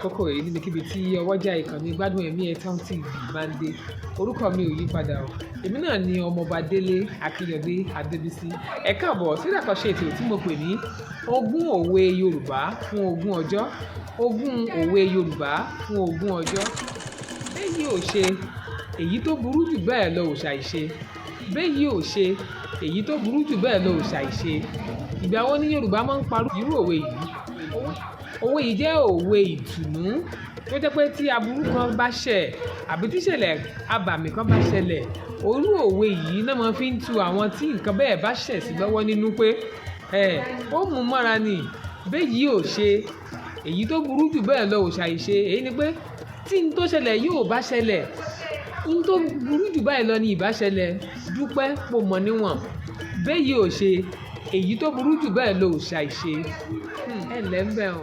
àkókò yìí níbikíbi tí ọwọ́jà ìkànnì Gbádùn Ẹ̀mí Ẹ̀tàn TV bá ń dé. Orúkọ mi ò yí padà o. Èmi náà ni ọmọọba Délé Akínyẹ̀dé Adébísí. Ẹ káàbọ̀ sí àkànṣe ètò tí mo pè ní ogún òwe Yorùbá fún ogún ọjọ́. Ogún òwe Yorùbá fún ogún ọjọ́. Bẹ́yìí ò ṣe, èyí tó burú jù bẹ́ẹ̀ lọ ò ṣàìṣe. Bẹ́yìí ò ṣe, èyí tó burú jù bẹ́ẹ̀ lọ ò ṣàìṣe. Ìgbà wo ni Yorùbá máa ń parú irú òwe yìí? Òwe yìí jẹ́ òwe ìtùnú tó jẹ́ pé tí aburú kan bá ṣẹ̀ àbí tí ìṣẹ̀lẹ̀ abàmì kan bá ṣẹlẹ̀, orú òwe yìí náà máa fi ń tu àwọn tí nǹkan bẹ́ẹ̀ bá ṣẹ̀ sí lọ́wọ́ nínú pé ó mú mọ́ra ni. Bẹ́yìí ò ṣe, èyí tó burú jù bẹ́ẹ̀ lọ ò ṣàìṣe. Èyí ni pé tí n tó ṣẹlẹ̀ yóò bá ṣẹlẹ̀, n tó burú jù báyìí lọ ni ìbá ṣẹlẹ̀, dúpẹ́ pò mọ́ níwọ̀n. Bẹ́yìí ò ṣe, èyí tó burú jù bẹ́ẹ̀ lọ ò ṣàìṣe. Ẹ ǹlẹ́ ń bẹ̀ o.